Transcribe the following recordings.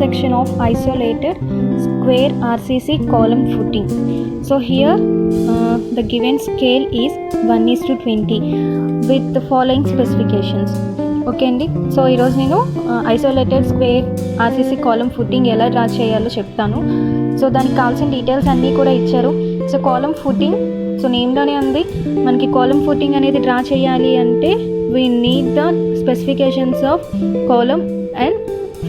section of isolated square RCC column footing. So here the given scale is 1:20 with the following specifications. Okay అండి. So ఈరోజు నేను isolated square RCC column footing ఎలా draw చేయాలో చెప్తాను. So దానికి కావాల్సిన details అన్నీ కూడా ఇచ్చారు. సో కాలమ్ ఫుటింగ్, సో నేమ్లోనే ఉంది మనకి కాలమ్ ఫుటింగ్ అనేది డ్రా చేయాలి అంటే we need the specifications of column and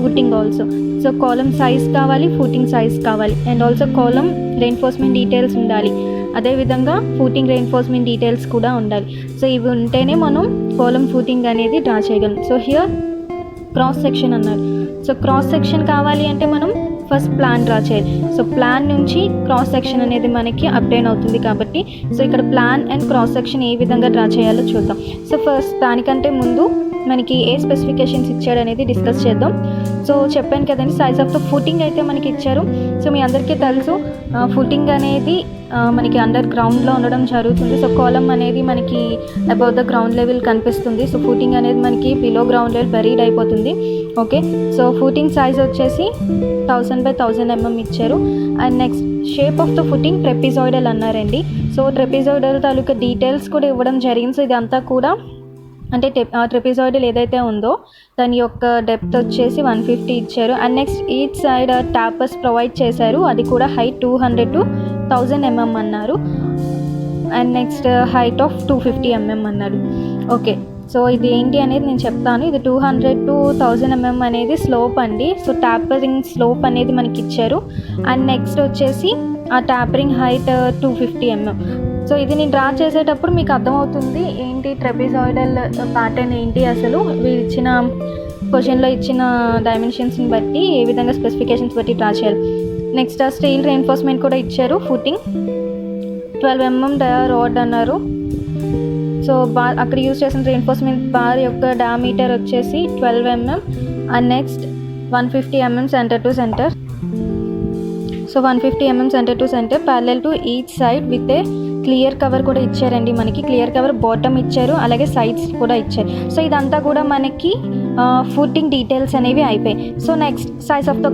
footing also. So column size కావాలి, ఫుటింగ్ సైజ్ కావాలి, and also column reinforcement details ఉండాలి. అదేవిధంగా ఫూటింగ్ రెయిన్ఫోర్స్మెంట్ డీటెయిల్స్ కూడా ఉండాలి. సో ఇవి ఉంటేనే మనం కాలమ్ ఫూటింగ్ అనేది డ్రా చేయగలం. సో హియర్ క్రాస్ సెక్షన్ అన్నారు. సో క్రాస్ సెక్షన్ కావాలి అంటే మనం ఫస్ట్ ప్లాన్ డ్రా చేయాలి. సో ప్లాన్ నుంచి క్రాస్ సెక్షన్ అనేది మనకి అప్డేట్ అవుతుంది కాబట్టి సో ఇక్కడ ప్లాన్ అండ్ క్రాస్ సెక్షన్ ఏ విధంగా డ్రా చేయాలో చూద్దాం. సో ఫస్ట్ దానికంటే ముందు మనకి ఏ స్పెసిఫికేషన్స్ ఇచ్చాడు అనేది డిస్కస్ చేద్దాం. సో చెప్పాను కదండి, సైజ్ ఆఫ్ ద ఫుటింగ్ అయితే మనకి ఇచ్చారు. సో మీ అందరికీ తెలుసు ఫుటింగ్ అనేది మనకి అండర్ గ్రౌండ్లో ఉండడం జరుగుతుంది. సో కాలమ్ అనేది మనకి అబౌవ్ ద గ్రౌండ్ లెవెల్ కనిపిస్తుంది. సో ఫుటింగ్ అనేది మనకి బిలో గ్రౌండ్ లెవెల్ బరీడ్ అయిపోతుంది. ఓకే, సో ఫుటింగ్ సైజ్ వచ్చేసి 1000x1000 mm ఇచ్చారు. And next shape of the footing trapezoidal అన్నారండి. సో ట్రెపిజాయిడల్ తాలూకా డీటెయిల్స్ కూడా ఇవ్వడం జరిగింది. సో ఇదంతా కూడా అంటే ట్రెపిజాయిడల్ ఏదైతే ఉందో దాని యొక్క డెప్త్ వచ్చేసి 150 ఇచ్చారు. And next each side tappers provide చేశారు. అది కూడా హైట్ 200 to 1000 mm అన్నారు. And next height of 250 mm అన్నారు. ఓకే, సో ఇది ఏంటి అనేది నేను చెప్తాను. ఇది 200 to 1000 mm అనేది స్లోప్ అండి. సో ట్యాపరింగ్ స్లోప్ అనేది మనకి ఇచ్చారు. అండ్ నెక్స్ట్ వచ్చేసి ఆ ట్యాపరింగ్ హైట్ 250 mm. సో ఇది నేను డ్రా చేసేటప్పుడు మీకు అర్థమవుతుంది ఏంటి ట్రెపిజాయిడల్ ప్యాటర్న్ ఏంటి, అసలు వీళ్ళు ఇచ్చిన క్వశ్చన్లో ఇచ్చిన డైమెన్షన్స్ని బట్టి ఏ విధంగా స్పెసిఫికేషన్స్ బట్టి డ్రా చేయాలి. నెక్స్ట్ ఆ స్టీల్ రెయిన్ఫోర్స్మెంట్ కూడా ఇచ్చారు. ఫుటింగ్ 12 mm డయా రాడ్ అన్నారు. సో అక్కడ యూజ్ చేసిన రెయిన్ఫోర్స్మెంట్ బార్ యొక్క డయామీటర్ వచ్చేసి 12 mm. And next 150 mm center to centre. So 150 mm center to centre parallel to each side with a clear cover కూడా ఇచ్చారండి. మనకి క్లియర్ కవర్ బాటమ్ ఇచ్చారు, అలాగే సైడ్స్ కూడా ఇచ్చారు. సో ఇదంతా కూడా మనకి ఫుటింగ్ డీటెయిల్స్ అనేవి అయిపోయాయి. So next size of the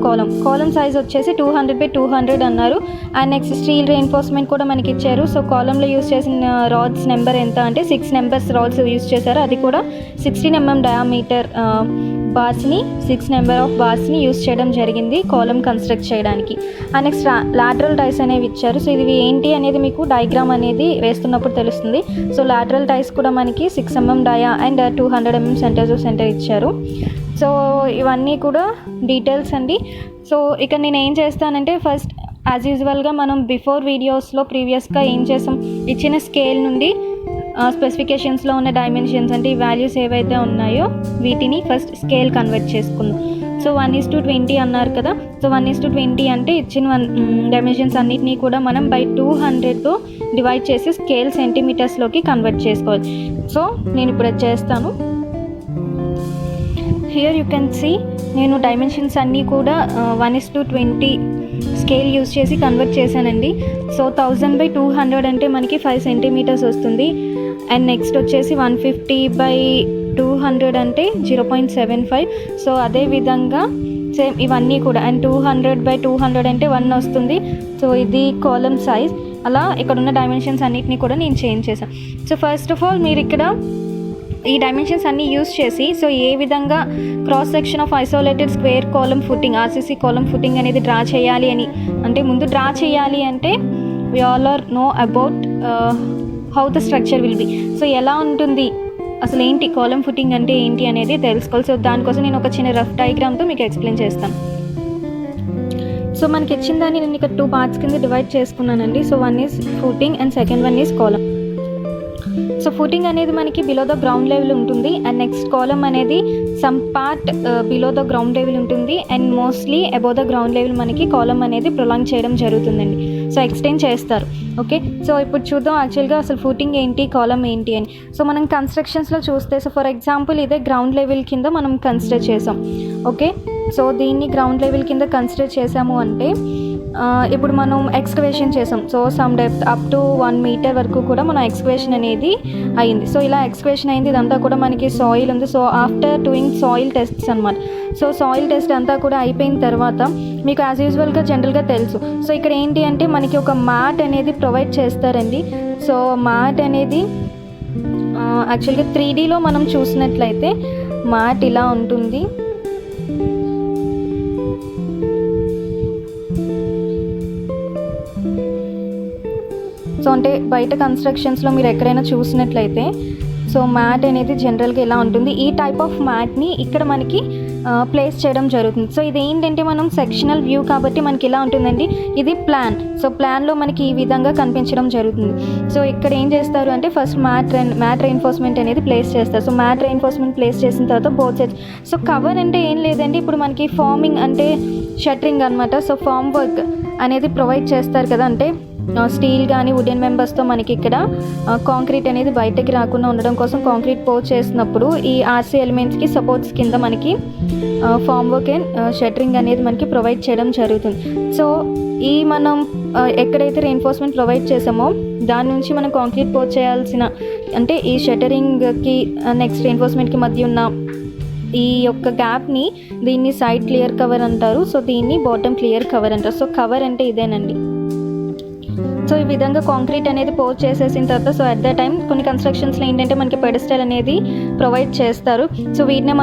column size వచ్చేసి 200x200 అన్నారు. అండ్ నెక్స్ట్ స్టీల్ రెయిన్ఫోర్స్మెంట్ కూడా మనకి ఇచ్చారు. సో కాలంలో యూజ్ చేసిన రాడ్స్ నెంబర్ ఎంత అంటే 6 నెంబర్స్ రాడ్స్ యూజ్ చేశారు. అది కూడా 16 mm డయామీటర్ బార్స్ని 6 నెంబర్ ఆఫ్ బార్స్ని యూజ్ చేయడం జరిగింది కాలమ్ కన్స్ట్రక్ట్ చేయడానికి. అండ్ నెక్స్ట్ లాటరల్ టైస్ అనేవి ఇచ్చారు. సో ఇది ఏంటి అనేది మీకు డయాగ్రామ్ అనేది వేస్తున్నప్పుడు తెలుస్తుంది. సో లాటరల్ టైస్ కూడా మనకి 6 mm dia and 200 mm center to centre ఇచ్చారు. సో ఇవన్నీ కూడా డీటెయిల్స్ అండి. సో ఇక నేను ఏం చేస్తానంటే ఫస్ట్ యాజ్ యూజువల్గా మనం బిఫోర్ వీడియోస్లో ప్రీవియస్గా ఏం చేసాం, ఇచ్చిన స్కేల్ నుండి స్పెసిఫికేషన్స్లో ఉన్న డైమెన్షన్స్ అంటే ఈ వాల్యూస్ ఏవైతే ఉన్నాయో వీటిని ఫస్ట్ స్కేల్ కన్వర్ట్ చేసుకుందాం. సో 1:20 అన్నారు కదా. సో 1:20 అంటే ఇచ్చిన డైమెన్షన్స్ అన్నిటినీ కూడా మనం బై 200తో డివైడ్ చేసి స్కేల్ సెంటీమీటర్స్లోకి కన్వర్ట్ చేసుకోవాలి. సో నేను ఇప్పుడు అది చేస్తాను. హియర్ యూ కెన్ సీ నేను డైమెన్షన్స్ అన్నీ కూడా 1:20 స్కేల్ యూజ్ చేసి కన్వర్ట్ చేశానండి. సో 1000/200 అంటే మనకి 5 cm వస్తుంది. అండ్ నెక్స్ట్ వచ్చేసి 150/200 అంటే 0.75. సో అదేవిధంగా సేమ్ ఇవన్నీ కూడా అండ్ 200/200 అంటే 1 వస్తుంది. సో ఇది కాలమ్ సైజ్. అలా ఇక్కడ ఉన్న డైమెన్షన్స్ అన్నిటినీ కూడా నేను చేంజ్ చేశాను. సో ఫస్ట్ ఆఫ్ ఆల్ మీరు ఇక్కడ ఈ డైమెన్షన్స్ అన్నీ యూజ్ చేసి సో ఏ విధంగా cross section of isolated square column footing RCC column footing అనేది డ్రా చేయాలి అని అంటే ముందు డ్రా చేయాలి అంటే we all are know about how the structure will be. So ఎలా ఉంటుంది అసలు ఏంటి కాలమ్ ఫుటింగ్ అంటే ఏంటి అనేది తెలుసుకోవాలి. సో దానికోసం నేను ఒక చిన్న రఫ్ డయాగ్రామ్తో మీకు ఎక్స్ప్లెయిన్ చేస్తాను. సో మనకి ఇచ్చిన దాన్ని నేను ఇక్కడ 2 parts కింద డివైడ్ చేసుకున్నానండి. So 1 is footing and second 1 is column. So footing అనేది మనకి బిలో ద గ్రౌండ్ లెవెల్ ఉంటుంది. అండ్ నెక్స్ట్ కాలమ్ అనేది some part below the ground level ఉంటుంది. And mostly above the ground level మనకి కాలమ్ అనేది prolong చేయడం జరుగుతుందండి. సో ఎక్స్టెండ్ చేస్తారు. ఓకే, సో ఇప్పుడు చూద్దాం యాక్చువల్గా అసలు ఫుటింగ్ ఏంటి, కాలమ్ ఏంటి అని. సో మనం కన్స్ట్రక్షన్స్లో చూస్తే సో ఫర్ ఎగ్జాంపుల్ ఇదే గ్రౌండ్ లెవెల్ కింద మనం కన్సిడర్ చేసాం. ఓకే, సో దీన్ని గ్రౌండ్ లెవెల్ కింద కన్సిడర్ చేసాము అంటే ఇప్పుడు మనం ఎక్స్కవేషన్ చేసాం. So some depth up to 1 metre వరకు కూడా మనం ఎక్స్కవేషన్ అనేది అయింది. సో ఇలా ఎక్స్కవేషన్ అయింది, ఇదంతా కూడా మనకి సాయిల్ ఉంది. So after doing soil tests అనమాట. సో సాయిల్ టెస్ట్ అంతా కూడా అయిపోయిన తర్వాత మీకు యాజ్ యూజువల్గా జనరల్గా తెలుసు. సో ఇక్కడ ఏంటి అంటే మనకి ఒక మ్యాట్ అనేది ప్రొవైడ్ చేస్తారండి. సో మ్యాట్ అనేది యాక్చువల్గా 3Dలో మనం చూసినట్లయితే మ్యాట్ ఇలా ఉంటుంది. సో అంటే బయట కన్స్ట్రక్షన్స్లో మీరు ఎక్కడైనా చూసినట్లయితే సో మ్యాట్ అనేది జనరల్గా ఇలా ఉంటుంది. ఈ టైప్ ఆఫ్ మ్యాట్ని ఇక్కడ మనకి ప్లేస్ చేయడం జరుగుతుంది. సో ఇది ఏంటంటే మనం సెక్షనల్ వ్యూ కాబట్టి మనకి ఇలా ఉంటుందండి. ఇది ప్లాన్. సో ప్లాన్లో మనకి ఈ విధంగా కనిపించడం జరుగుతుంది. సో ఇక్కడ ఏం చేస్తారు అంటే ఫస్ట్ మ్యాట్ రెయిన్ఫోర్స్మెంట్ అనేది ప్లేస్ చేస్తారు. సో మ్యాట్ రెయిన్ఫోర్స్మెంట్ ప్లేస్ చేసిన తర్వాత బోత్ సైడ్స్. సో కవర్ అంటే ఏం లేదండి, ఇప్పుడు మనకి ఫార్మింగ్ అంటే షట్టరింగ్ అనమాట. సో ఫార్మ్ వర్క్ అనేది ప్రొవైడ్ చేస్తారు కదా, అంటే స్టీల్ కానీ వుడెన్ మెంబర్స్తో మనకి ఇక్కడ కాంక్రీట్ అనేది బయటకి రాకుండా ఉండడం కోసం కాంక్రీట్ పోర్ చేసినప్పుడు ఈ ఆర్సీ ఎలిమెంట్స్కి సపోర్ట్స్ కింద మనకి ఫార్మ్ వర్క్ అండ్ షట్టరింగ్ అనేది మనకి ప్రొవైడ్ చేయడం జరుగుతుంది. సో ఈ మనం ఎక్కడైతే రెయిన్ఫోర్స్మెంట్ ప్రొవైడ్ చేసామో దాని నుంచి మనం కాంక్రీట్ పోర్ చేయాల్సిన అంటే ఈ షట్టరింగ్కి నెక్స్ట్ రెయిన్ఫోర్స్మెంట్కి మధ్య ఉన్న ఈ యొక్క గ్యాప్ని దీన్ని సైడ్ క్లియర్ కవర్ అంటారు. సో దీన్ని బాటమ్ క్లియర్ కవర్ అంటారు. సో కవర్ అంటే ఇదేనండి. సో ఈ విధంగా కాంక్రీట్ అనేది పోర్ చేసేసిన తర్వాత సో అట్ ద టైం కొన్ని కన్స్ట్రక్షన్స్లో ఏంటంటే మనకి పెడెస్టల్ అనేది ప్రొవైడ్ చేస్తారు. సో వీటినే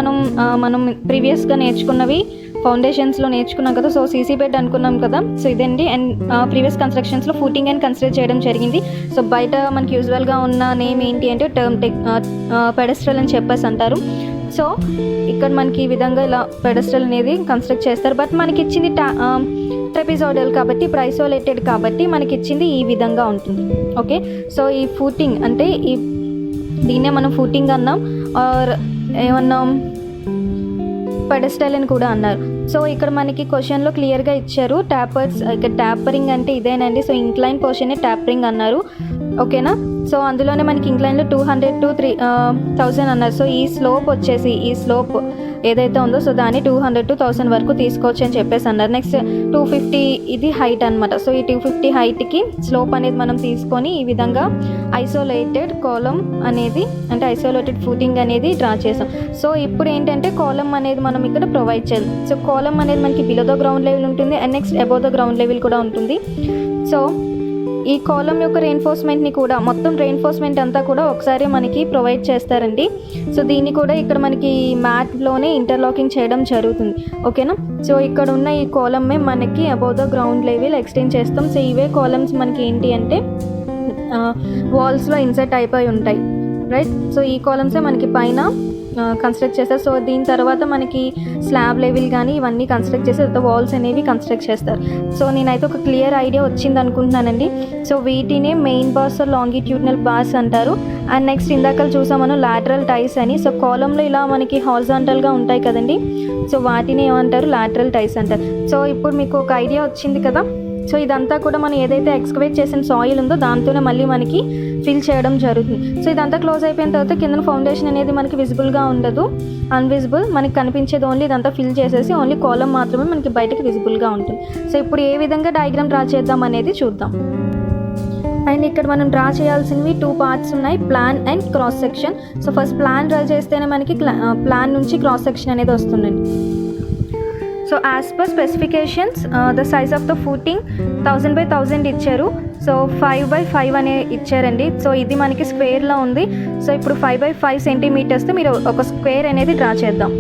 మనం ప్రీవియస్గా నేర్చుకున్నవి ఫౌండేషన్స్లో నేర్చుకున్నాం కదా. సో సీసీ బెడ్ అనుకున్నాం కదా. సో ఇదండి. అండ్ ప్రీవియస్ కన్స్ట్రక్షన్స్లో ఫుటింగ్ అని కన్సిడర్ చేయడం జరిగింది. సో బయట మనకి యూజువల్గా ఉన్న నేమ్ ఏంటి అంటే పెడెస్టల్ అని చెప్పేసి అంటారు. సో ఇక్కడ మనకి ఈ విధంగా ఇలా పెడెస్టల్ అనేది కన్స్ట్రక్ట్ చేస్తారు. బట్ మనకి ఇచ్చింది ట్రెపిజాయిడల్ కాబట్టి ఇప్పుడు ఐసోలేటెడ్ కాబట్టి మనకి ఇచ్చింది ఈ విధంగా ఉంటుంది. ఓకే. సో ఈ ఫూటింగ్ అంటే దీన్నే మనం ఫూటింగ్ అన్నాం ఆర్ ఏమన్నాం పెడెస్టల్ అని కూడా అన్నారు. సో ఇక్కడ మనకి క్వశ్చన్లో క్లియర్గా ఇచ్చారు ట్యాపర్స్. ఇక్కడ ట్యాపరింగ్ అంటే ఇదేనండి. సో ఇంక్లైన్ పోర్షన్ని ట్యాపరింగ్ అన్నారు. ఓకేనా. సో అందులోనే మనకి ఇంక్లైన్లో 200 to 1000 అన్నారు. సో ఈ స్లోప్ ఏదైతే ఉందో సో దాన్ని 200 to 1000 వరకు తీసుకోవచ్చు అని చెప్పేసి అన్నారు. నెక్స్ట్ 250 ఇది హైట్ అనమాట. సో ఈ 250 హైట్కి స్లోప్ అనేది మనం తీసుకొని ఈ విధంగా ఐసోలేటెడ్ కాలం అనేది అంటే ఐసోలేటెడ్ ఫూటింగ్ అనేది డ్రా చేసాం. సో ఇప్పుడు ఏంటంటే కాలం అనేది మనం ఇక్కడ ప్రొవైడ్ చేయాలి. సో కాలం అనేది మనకి బిలో ద గ్రౌండ్ లెవెల్ ఉంటుంది and next above the ground level కూడా ఉంటుంది. సో ఈ కాలం యొక్క రెయిన్ఫోర్స్మెంట్ని కూడా మొత్తం రెయిన్ఫోర్స్మెంట్ అంతా కూడా ఒకసారి మనకి ప్రొవైడ్ చేస్తారండి. సో దీన్ని కూడా ఇక్కడ మనకి మ్యాట్లోనే ఇంటర్లాకింగ్ చేయడం జరుగుతుంది. ఓకేనా. సో ఇక్కడ ఉన్న ఈ కాలమ్మే మనకి above the ground level extend చేస్తాం. సో ఇవే కాలమ్స్ మనకి ఏంటి అంటే వాల్స్లో ఇన్సర్ట్ అయిపోయి ఉంటాయి, రైట్. సో ఈ కాలమ్సే మనకి పైన కన్స్ట్రక్ట్ చేస్తారు. సో దీని తర్వాత మనకి స్లాబ్ లెవెల్ కానీ ఇవన్నీ కన్స్ట్రక్ట్ చేసి తర్వాత వాల్స్ అనేవి కన్స్ట్రక్ట్ చేస్తారు. సో నేనైతే ఒక క్లియర్ ఐడియా వచ్చింది అనుకుంటున్నానండి. సో వీటినే మెయిన్ బార్స్ లాంగిట్యూడినల్ బార్స్ అంటారు. అండ్ నెక్స్ట్ ఇందాక చూసాం మనం లాటరల్ టైస్ అని. సో కాలంలో ఇలా మనకి హారిజాంటల్గా ఉంటాయి కదండి. సో వాటిని ఏమంటారు లాటరల్ టైస్ అంటారు. సో ఇప్పుడు మీకు ఒక ఐడియా వచ్చింది కదా. సో ఇదంతా కూడా మనం ఏదైతే ఎక్స్కవేట్ చేసిన సాయిల్ ఉందో దాంతోనే మళ్ళీ మనకి ఫిల్ చేయడం జరుగుతుంది. సో ఇదంతా క్లోజ్ అయిపోయిన తర్వాత కింద ఫౌండేషన్ అనేది మనకి విజిబుల్గా ఉండదు, అన్విజిబుల్. మనకి కనిపించేది ఓన్లీ ఇదంతా ఫిల్ చేసేసి ఓన్లీ కాలం మాత్రమే మనకి బయటకి విజిబుల్గా ఉంటుంది. సో ఇప్పుడు ఏ విధంగా డయాగ్రామ్ డ్రా చేద్దాం అనేది చూద్దాం. అండ్ ఇక్కడ మనం డ్రా చేయాల్సినవి 2 పార్ట్స్ ఉన్నాయి, plan and cross section. So first plan draw చేస్తేనే మనకి ప్లాన్ నుంచి క్రాస్ సెక్షన్ అనేది వస్తుందండి. So as per specifications the size of the footing 1000 by 1000 ఇచ్చారు. సో 5 by 5 అనే ఇచ్చారండి. సో ఇది మనకి స్క్వేర్లో ఉంది. సో ఇప్పుడు 5 by 5 సెంటీమీటర్స్తో మీరు ఒక స్క్వేర్ అనేది డ్రా చేద్దాం.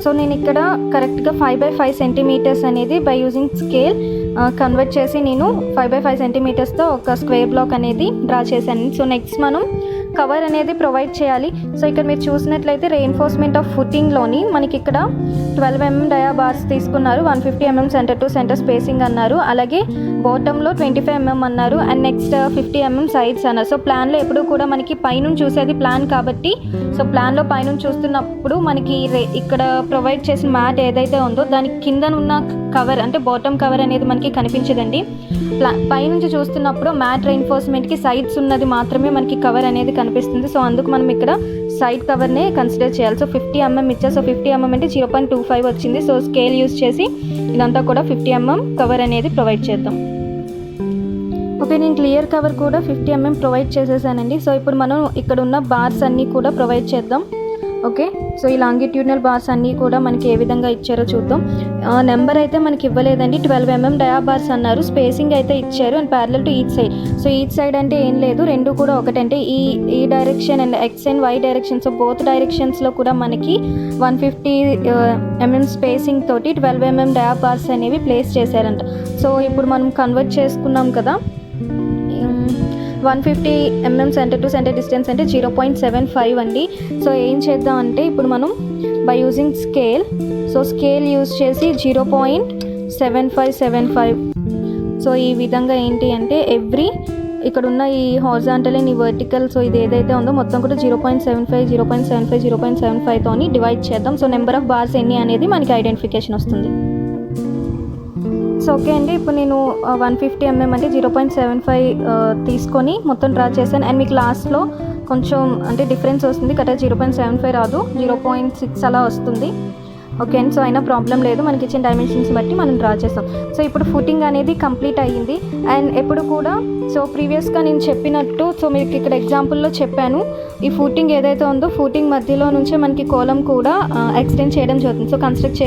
సో నేను ఇక్కడ కరెక్ట్గా 5 by 5 సెంటీమీటర్స్ అనేది బై యూజింగ్ స్కేల్ కన్వర్ట్ చేసి నేను 5 by 5 సెంటీమీటర్స్తో ఒక స్క్వేర్ బ్లాక్ అనేది డ్రా చేశాను. సో నెక్స్ట్ మనం కవర్ అనేది ప్రొవైడ్ చేయాలి. సో ఇక్కడ మీరు చూసినట్లయితే రెయిన్ఫోర్స్మెంట్ ఆఫ్ ఫుటింగ్లోని మనకి ఇక్కడ 12 mm డయా బార్స్ తీసుకున్నారు, 150 mm center to centre spacing అన్నారు, అలాగే బాటంలో 25 mm అన్నారు, అండ్ నెక్స్ట్ 50 mm సైడ్స్ అన్నారు. సో ప్లాన్లో ఎప్పుడు కూడా మనకి పైనుంచి చూసేది ప్లాన్ కాబట్టి సో ప్లాన్లో పైనుంచి చూస్తున్నప్పుడు మనకి ఇక్కడ ప్రొవైడ్ చేసిన మ్యాట్ ఏదైతే ఉందో దానికి కింద ఉన్న కవర్ అంటే బాటమ్ కవర్ అనేది మనకి కనిపించదండి. పైనుంచి చూస్తున్నప్పుడు మ్యాట్ రెయిన్ఫోర్స్మెంట్కి సైడ్స్ ఉన్నది మాత్రమే మనకి కవర్ అనేది కనిపిస్తుంది. సో అందుకు మనం ఇక్కడ సైడ్ కవర్నే కన్సిడర్ చేయాలి. సో 50 mm ఇచ్చారు. సో 50 mm అంటే 0.25 వచ్చింది. సో స్కేల్ యూజ్ చేసి ఇదంతా కూడా 50 mm కవర్ అనేది ప్రొవైడ్ చేద్దాం. ఓకే, నేను క్లియర్ కవర్ కూడా 50 mm ప్రొవైడ్ చేసేసానండి. సో ఇప్పుడు మనం ఇక్కడ ఉన్న బార్స్ అన్నీ కూడా ప్రొవైడ్ చేద్దాం. ఓకే, సో ఈ లాంగిట్యూడినల్ బార్స్ అన్నీ కూడా మనకి ఏ విధంగా ఇచ్చారో చూద్దాం. నెంబర్ అయితే మనకి ఇవ్వలేదండి, 12 mm డయా బార్స్ అన్నారు. స్పేసింగ్ అయితే ఇచ్చారు and parallel to each side. So each side అంటే ఏం లేదు, రెండు కూడా ఒకటంటే ఈ direction and x and y direction. So both డైరెక్షన్స్లో కూడా మనకి 150 mm స్పేసింగ్ తోటి 12 mm డయా బార్స్ అనేవి ప్లేస్ చేశారంట. సో ఇప్పుడు మనం కన్వర్ట్ చేసుకున్నాం కదా, 150 mm center to center distance అంటే 0.75 అండి. సో ఏం చేద్దాం అంటే ఇప్పుడు మనం by using scale, so scale use చేసి 0.7575. సో ఈ విధంగా ఏంటి అంటే ఎవ్రీ ఇక్కడ ఉన్న ఈ హారిజాంటల్ అండ్ ఈ వర్టికల్, సో ఇది ఏదైతే ఉందో మొత్తం కూడా 0.75 0.75 0.75తోని డివైడ్ చేద్దాం. సో నెంబర్ ఆఫ్ బార్స్ ఎన్ని అనేది మనకి ఐడెంటిఫికేషన్ వస్తుంది. సో ఓకే అండి, ఇప్పుడు నేను 150 mm అంటే 0.75 తీసుకొని మొత్తం డ్రా చేశాను. అండ్ మీకు లాస్ట్లో కొంచెం అంటే డిఫరెన్స్ వస్తుంది, కరెక్ట్గా 0.75 రాదు, 0.6 అలా వస్తుంది. ఓకే అండి, సో అయినా ప్రాబ్లం లేదు, మనకి ఇచ్చిన డైమెన్షన్స్ బట్టి మనం డ్రా చేస్తాం. సో ఇప్పుడు ఫుటింగ్ అనేది కంప్లీట్ అయ్యింది. అండ్ ఎప్పుడు కూడా సో ప్రీవియస్గా నేను చెప్పినట్టు, సో మీకు ఇక్కడ ఎగ్జాంపుల్లో చెప్పాను, ఈ ఫుటింగ్ ఏదైతే ఉందో ఫుటింగ్ మధ్యలో నుంచే మనకి కోలం కూడా ఎక్స్టెండ్ చేయడం జరుగుతుంది. సో కన్స్ట్రక్ట్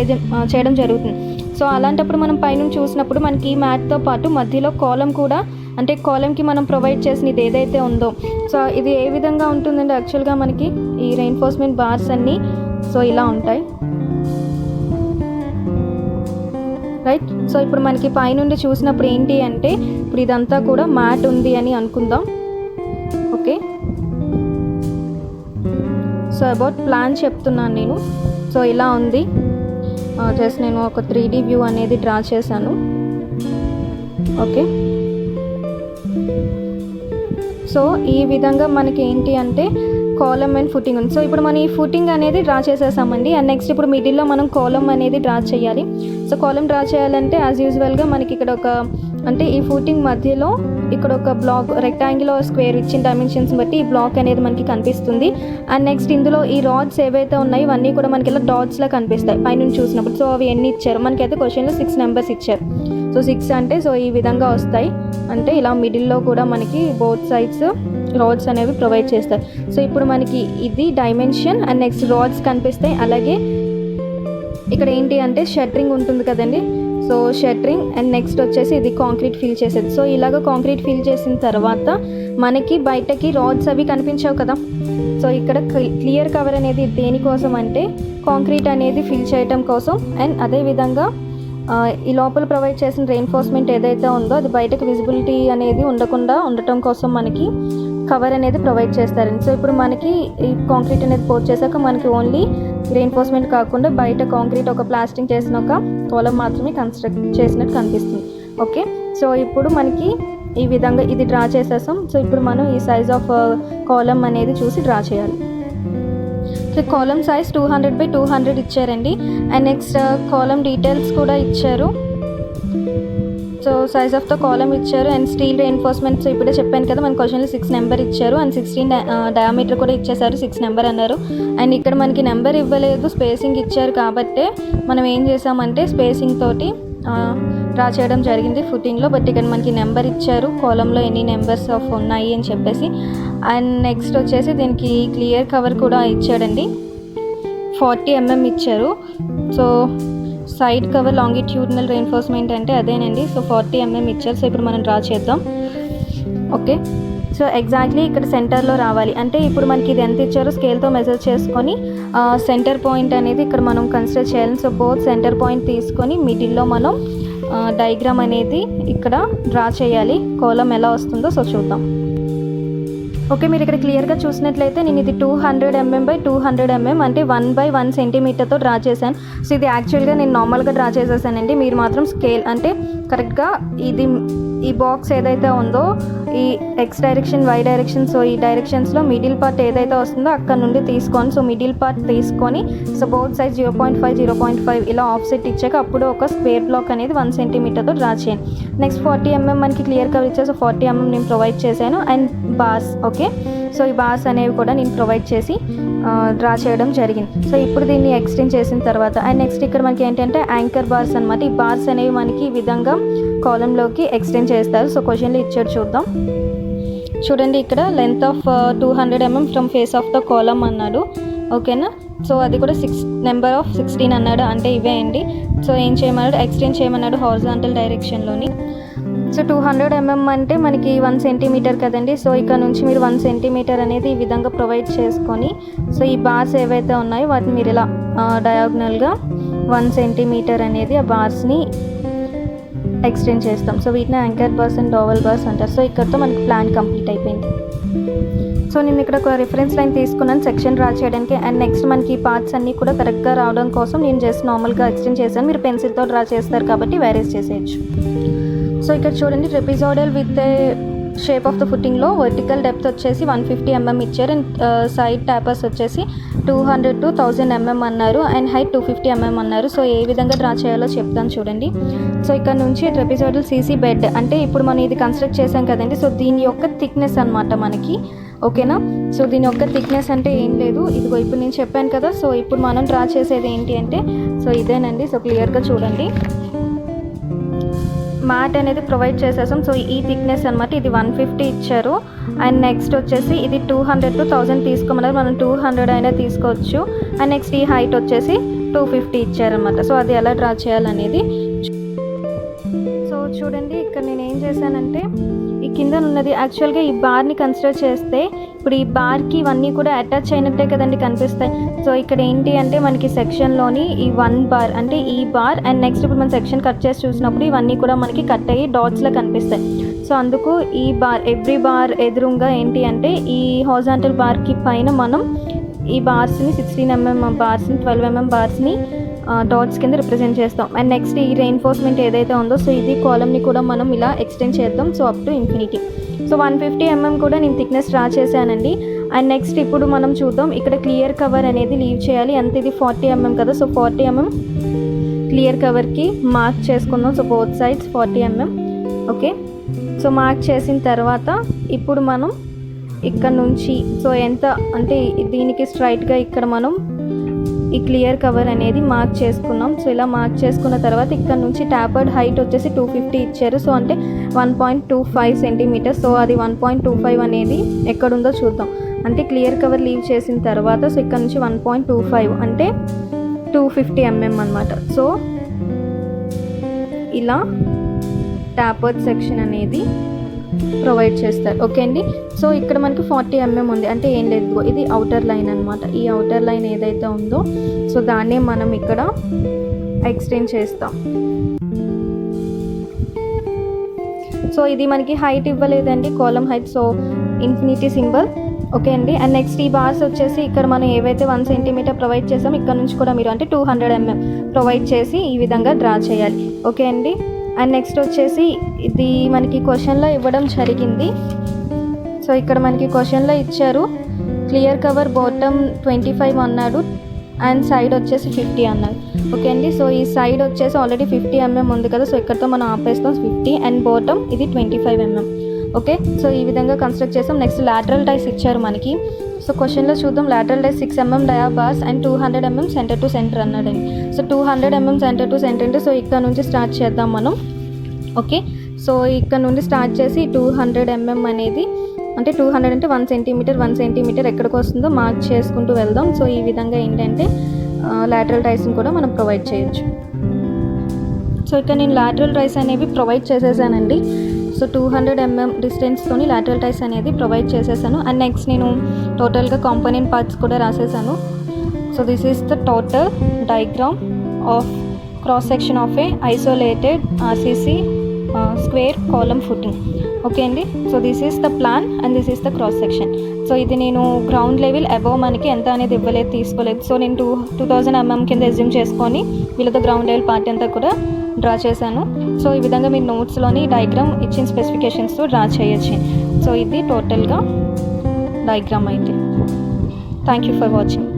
చేయడం జరుగుతుంది. సో అలాంటప్పుడు మనం పైనుంచి చూసినప్పుడు మనకి మ్యాట్తో పాటు మధ్యలో కాలం కూడా, అంటే కాలంకి మనం ప్రొవైడ్ చేసిన ఇది ఏదైతే ఉందో, సో ఇది ఏ విధంగా ఉంటుందంటే యాక్చువల్గా మనకి ఈ రెయిన్ఫోర్స్మెంట్ బార్స్ అన్నీ సో ఇలా ఉంటాయి, రైట్. సో ఇప్పుడు మనకి పైనుండి చూసినప్పుడు ఏంటి అంటే ఇప్పుడు ఇదంతా కూడా మ్యాట్ ఉంది అని అనుకుందాం. ఓకే, సో అబౌట్ ప్లాన్ చెప్తున్నాను నేను. సో ఇలా ఉంది, జస్ట్ నేను ఒక 3D వ్యూ అనేది డ్రా చేశాను. ఓకే, సో ఈ విధంగా మనకి ఏంటి అంటే కాలం అండ్ ఫుటింగ్ ఉంది. సో ఇప్పుడు మనం ఈ ఫుటింగ్ అనేది డ్రా చేసేసామండి. అండ్ నెక్స్ట్ ఇప్పుడు మిడిల్లో మనం కాలం అనేది డ్రా చేయాలి. సో కాలం డ్రా చేయాలంటే యాజ్ యూజువల్గా మనకి ఇక్కడ ఒక అంటే ఈ ఫుటింగ్ మధ్యలో ఇక్కడ ఒక బ్లాక్ రెక్టాంగిల్ స్క్వేర్ ఇచ్చిన డైమెన్షన్స్ బట్టి ఈ బ్లాక్ అనేది మనకి కనిపిస్తుంది. అండ్ నెక్స్ట్ ఇందులో ఈ రాడ్స్ ఏవైతే ఉన్నాయో ఇవన్నీ కూడా మనకి ఇలా డాట్స్లా కనిపిస్తాయి పైనుంచి చూసినప్పుడు. సో అవి ఎన్ని ఇచ్చారు మనకైతే క్వశ్చన్లో 6 నెంబర్స్ ఇచ్చారు. సో 6 అంటే సో ఈ విధంగా వస్తాయి, అంటే ఇలా మిడిల్లో కూడా మనకి బోత్ సైడ్స్ రాడ్స్ అనేవి ప్రొవైడ్ చేస్తారు. సో ఇప్పుడు మనకి ఇది డైమెన్షన్ అండ్ నెక్స్ట్ రాడ్స్ కనిపిస్తాయి. అలాగే ఇక్కడ ఏంటి అంటే షట్టరింగ్ ఉంటుంది కదండి, సో షట్టరింగ్ అండ్ నెక్స్ట్ వచ్చేసి ఇది కాంక్రీట్ ఫిల్ చేసేది. సో ఇలాగ కాంక్రీట్ ఫిల్ చేసిన తర్వాత మనకి బయటకి రాడ్స్ అవి కనిపించావు కదా. సో ఇక్కడ క్లియర్ కవర్ అనేది దేనికోసం అంటే కాంక్రీట్ అనేది ఫిల్ చేయటం కోసం. అండ్ అదేవిధంగా ఈ లోపల ప్రొవైడ్ చేసిన రెయిన్ఫోర్స్మెంట్ ఏదైతే ఉందో అది బయటకు విజిబిలిటీ అనేది ఉండటం కోసం మనకి కవర్ అనేది ప్రొవైడ్ చేస్తారండి. సో ఇప్పుడు మనకి ఈ కాంక్రీట్ అనేది పోర్ చేశాక మనకి ఓన్లీ రెయిన్ఫోర్స్మెంట్ కాకుండా బయట కాంక్రీట్ ఒక ప్లాస్టింగ్ చేసిన ఒక కాలం మాత్రమే కన్స్ట్రక్ట్ చేసినట్టు కనిపిస్తుంది. ఓకే, సో ఇప్పుడు మనకి ఈ విధంగా ఇది డ్రా చేసేసాం. సో ఇప్పుడు మనం ఈ సైజ్ ఆఫ్ కాలం అనేది చూసి డ్రా చేయాలి. కాలం సైజ్ 200x200 ఇచ్చారండి. అండ్ నెక్స్ట్ కాలం డీటెయిల్స్ కూడా ఇచ్చారు. సో సైజ్ ఆఫ్ ద కాలం ఇచ్చారు అండ్ స్టీల్ రెయిన్ఫోర్స్మెంట్. సో ఇప్పుడే చెప్పాను కదా మన క్వశ్చన్లో 6 నెంబర్ ఇచ్చారు అండ్ 16 డయామీటర్ కూడా ఇచ్చేసారు, 6 నెంబర్ అన్నారు. అండ్ ఇక్కడ మనకి నెంబర్ ఇవ్వలేదు, స్పేసింగ్ ఇచ్చారు కాబట్టి మనం ఏం చేసామంటే స్పేసింగ్ తోటి డ్రా చేయడం జరిగింది ఫుటింగ్లో. బట్ ఇక్కడ మనకి నెంబర్ ఇచ్చారు, కాలంలో ఎన్ని నెంబర్స్ ఆఫ్ ఉన్నాయి అని చెప్పేసి. అండ్ నెక్స్ట్ వచ్చేసి దీనికి క్లియర్ కవర్ కూడా ఇచ్చాడండి, 40 mm ఇచ్చారు. So side cover longitudinal reinforcement అంటే అదేనండి. సో 40 mm ఇచ్చారు. సో ఇప్పుడు మనం డ్రా చేద్దాం. ఓకే, సో ఎగ్జాక్ట్లీ ఇక్కడ సెంటర్లో రావాలి అంటే ఇప్పుడు మనకి ఇది ఎంత ఇచ్చారో స్కేల్తో మెజర్ చేసుకొని సెంటర్ పాయింట్ అనేది ఇక్కడ మనం కన్సిడర్ చేయాలి. సో బోత్ సెంటర్ పాయింట్ తీసుకొని మిడిల్లో మనం డయాగ్రామ్ అనేది ఇక్కడ డ్రా చేయాలి. కాలం ఎలా వస్తుందో సో చూద్దాం. ఓకే, మీరు ఇక్కడ క్లియర్గా చూసినట్లయితే నేను ఇది 200 mm/200 mm అంటే 1/1 సెంటీమీటర్తో డ్రా చేశాను. సో ఇది యాక్చువల్గా నేను నార్మల్గా డ్రా చేసేసానండి. మీరు మాత్రం స్కేల్ అంటే కరెక్ట్గా ఇది ఈ బాక్స్ ఏదైతే ఉందో ఈ X direction, Y direction, so ఈ డైరెక్షన్స్లో మిడిల్ పార్ట్ ఏదైతే వస్తుందో అక్కడ నుండి తీసుకొని, సో మిడిల్ పార్ట్ తీసుకొని, సో బోత్ సైజ్ 0.5 ఇలా ఆఫ్సెట్ ఇచ్చాక అప్పుడు ఒక స్క్వేర్ బ్లాక్ అనేది 1 సెంటీమీటర్తో డ్రా చేయండి. నెక్స్ట్ 40 mm మనకి క్లియర్ కవర్ ఇచ్చారు. సో 40 mm నేను ప్రొవైడ్ చేశాను. అండ్ బార్స్, ఓకే, సో ఈ బార్స్ అనేవి కూడా నేను ప్రొవైడ్ చేసి డ్రా చేయడం జరిగింది. సో ఇప్పుడు దీన్ని ఎక్స్టెండ్ చేసిన తర్వాత అండ్ నెక్స్ట్ ఇక్కడ మనకి ఏంటంటే యాంకర్ బార్స్ అనమాట. ఈ బార్స్ అనేవి మనకి ఈ విధంగా కాలంలోకి ఎక్స్టెండ్ చేస్తారు. సో క్వశ్చన్లో ఇచ్చాడు చూద్దాం. చూడండి, ఇక్కడ length of 200 mm from face of the column అన్నాడు, ఓకేనా. సో అది కూడా నెంబర్ ఆఫ్ 16 అన్నాడు, అంటే ఇవే అండి. సో ఏం చేయమన్నాడు, ఎక్స్టెండ్ చేయమన్నాడు హారిజాంటల్ డైరెక్షన్లోని. సో 200 mm అంటే మనకి 1 సెంటీమీటర్ కదండి. సో ఇక్కడ నుంచి మీరు 1 సెంటీమీటర్ అనేది ఈ విధంగా ప్రొవైడ్ చేసుకొని, సో ఈ బార్స్ ఏవైతే ఉన్నాయో వాటిని మీరు ఇలా డయాగ్నల్గా 1 సెంటీమీటర్ అనేది ఆ బార్స్ని ఎక్స్టెండ్ చేస్తాం. సో వీటిని యాంకర్ బార్స్ అండ్ డోవెల్ బార్స్ అంటారు. సో ఇక్కడతో మనకి ప్లాన్ కంప్లీట్ అయిపోయింది. సో నేను ఇక్కడ ఒక రిఫరెన్స్ లైన్ తీసుకున్నాను సెక్షన్ డ్రా చేయడానికి. అండ్ నెక్స్ట్ మనకి ఈ పార్ట్స్ అన్నీ కూడా కరెక్ట్గా రావడం కోసం నేను జస్ట్ నార్మల్గా ఎక్స్టెండ్ చేశాను. మీరు పెన్సిల్తో డ్రా చేస్తారు కాబట్టి వేరేస్ చేసేయచ్చు. సో ఇక్కడ చూడండి, trapezoidal with shape of the ఫుటింగ్లో వర్టికల్ డెప్త్ వచ్చేసి 150 mm ఇచ్చారు. అండ్ సైడ్ ట్యాపర్స్ వచ్చేసి 200 to 1000 mm అన్నారు. అండ్ హైట్ 250 mm అన్నారు. సో ఏ విధంగా డ్రా చేయాలో చెప్తాను చూడండి. సో ఇక్కడ నుంచి ట్రెపిజాయిడల్ సీసీ బెడ్ అంటే ఇప్పుడు మనం ఇది కన్స్ట్రక్ట్ చేసాం కదండి. సో దీని యొక్క థిక్నెస్ అనమాట మనకి, ఓకేనా. సో దీని యొక్క థిక్నెస్ అంటే ఏం లేదు, ఇదిగో ఇప్పుడు నేను చెప్పాను కదా. సో ఇప్పుడు మనం డ్రా చేసేది ఏంటి అంటే సో ఇదేనండి. సో క్లియర్గా చూడండి, మ్యాట్ అనేది ప్రొవైడ్ చేసేసాం. సో ఈ థిక్నెస్ అనమాట, ఇది 150 ఇచ్చారు. అండ్ నెక్స్ట్ వచ్చేసి ఇది 200 to 1000 తీసుకోమన్నారు. మనం 200 అయినా తీసుకోవచ్చు. అండ్ నెక్స్ట్ ఈ హైట్ వచ్చేసి 250 ఇచ్చారనమాట. సో అది ఎలా డ్రా చేయాలనేది సో చూడండి. ఇక్కడ నేను ఏం చేశానంటే ఈ కింద ఉన్నది యాక్చువల్గా ఈ బార్ని కన్సిడర్ చేస్తే ఇప్పుడు ఈ బార్కి ఇవన్నీ కూడా అటాచ్ అయినట్టే కదండి కనిపిస్తాయి. సో ఇక్కడ ఏంటి అంటే మనకి సెక్షన్లోని ఈ 1 బార్ అంటే ఈ బార్ అండ్ నెక్స్ట్ ఇప్పుడు మనం సెక్షన్ కట్ చేసి చూసినప్పుడు ఇవన్నీ కూడా మనకి కట్ అయ్యి డాట్స్లో కనిపిస్తాయి. సో అందుకు ఈ బార్ ఎవ్రీ బార్ ఎదురుగా ఏంటి అంటే ఈ హారిజాంటల్ బార్కి పైన మనం ఈ బార్స్ని 16 mm బార్స్ని 12 mm బార్స్ని డాట్స్ కింద రిప్రజెంట్ చేస్తాం. అండ్ నెక్స్ట్ ఈ రెయిన్ఫోర్స్మెంట్ ఏదైతే ఉందో సో ఇది కాలమ్ని కూడా మనం ఇలా ఎక్స్టెండ్ చేద్దాం. So up to infinity. So 150 mm కూడా నేను థిక్నెస్ డ్రా చేశానండి. అండ్ నెక్స్ట్ ఇప్పుడు మనం చూద్దాం, ఇక్కడ క్లియర్ కవర్ అనేది లీవ్ చేయాలి. అంతే, ఇది 40 mm కదా. సో 40 mm క్లియర్ కవర్కి మార్క్ చేసుకుందాం. So both sides 40 mm, okay. So mark చేసిన తర్వాత ఇప్పుడు మనం ఇక్కడ నుంచి సో ఎంత అంటే దీనికి స్ట్రైట్గా ఇక్కడ మనం ఈ క్లియర్ కవర్ అనేది మార్క్ చేసుకున్నాం. సో ఇలా మార్క్ చేసుకున్న తర్వాత ఇక్కడ నుంచి ట్యాపర్డ్ హైట్ వచ్చేసి 250 ఇచ్చారు. సో అంటే 1.25 సెంటీమీటర్స్. సో అది 1.25 అనేది ఎక్కడుందో చూద్దాం. అంటే క్లియర్ కవర్ లీవ్ చేసిన తర్వాత సో ఇక్కడ నుంచి 1.25 అంటే 250 mm అనమాట. సో ఇలా ట్యాపర్డ్ సెక్షన్ అనేది ప్రొవైడ్ చేస్తారు, ఓకే అండి. సో ఇక్కడ మనకి 40 mm ఉంది, అంటే ఏం లేదు, ఇది అవుటర్ లైన్ అనమాట. ఈ అవుటర్ లైన్ ఏదైతే ఉందో సో దాన్నే మనం ఇక్కడ ఎక్స్టెండ్ చేస్తాం. సో ఇది మనకి హైట్ ఇవ్వలేదండి, column height, so infinity symbol, okay అండి. అండ్ నెక్స్ట్ ఈ బార్స్ వచ్చేసి ఇక్కడ మనం ఏవైతే 1 సెంటీమీటర్ ప్రొవైడ్ చేసాం ఇక్కడ నుంచి కూడా మీరు అంటే 200 mm ప్రొవైడ్ చేసి ఈ విధంగా డ్రా చేయాలి, ఓకే అండి. అండ్ నెక్స్ట్ వచ్చేసి ఇది మనకి క్వశ్చన్లో ఇవ్వడం జరిగింది. సో ఇక్కడ మనకి క్వశ్చన్లో ఇచ్చారు క్లియర్ కవర్ బాటమ్ 25 అన్నాడు అండ్ సైడ్ వచ్చేసి 50 అన్నారు, ఓకే అండి. సో ఈ సైడ్ వచ్చేసి ఆల్రెడీ 50 mm ఉంది కదా, సో ఇక్కడతో మనం ఆపేస్తాం 50 అండ్ బాటమ్ ఇది 25 mm, ఓకే. సో ఈ విధంగా కన్స్ట్రక్ట్ చేస్తాం. నెక్స్ట్ లాటరల్ టైస్ ఇచ్చారు మనకి. సో క్వశ్చన్లో చూద్దాం, lateral ties 6 mm dia bars and 200 mm center to center అన్నాడండి. So 200 mm center to center అంటే సో ఇక్కడ నుంచి స్టార్ట్ చేద్దాం మనం, ఓకే. సో ఇక్కడ నుండి స్టార్ట్ చేసి 200 mm అనేది అంటే 200 అంటే 1 సెంటీమీటర్ ఎక్కడికి వస్తుందో మార్క్ చేసుకుంటూ వెళ్దాం. సో ఈ విధంగా ఏంటంటే లాటరల్ టైస్ని కూడా మనం ప్రొవైడ్ చేయొచ్చు. సో ఇక్కడ నేను లాటరల్ టైస్ అనేవి ప్రొవైడ్ చేసేసానండి. సో 200 mm డిస్టెన్స్తోని లాటరల్ టైస్ అనేది ప్రొవైడ్ చేసేసాను. అండ్ నెక్స్ట్ నేను టోటల్గా కాంపోనెంట్ పార్ట్స్ కూడా రాసేసాను. So this is the total diagram of cross section of a isolated RCC square column footing. Okay అండి. So this is the plan and this is the cross section. So ఇది నేను ground level above మనకి ఎంత అనేది ఇవ్వలేదు, తీసుకోలేదు. So నేను 2000 mm కింద అజ్యూమ్ చేసుకొని వీళ్ళతో గ్రౌండ్ లెవెల్ పార్ట్ అంతా కూడా డ్రా చేశాను. సో ఈ విధంగా మీరు నోట్స్లోని డయాగ్రామ్ ఇచ్చిన స్పెసిఫికేషన్స్తో డ్రా చేయొచ్చు. సో ఇది టోటల్గా డయాగ్రామ్ అయితే. Thank you for watching.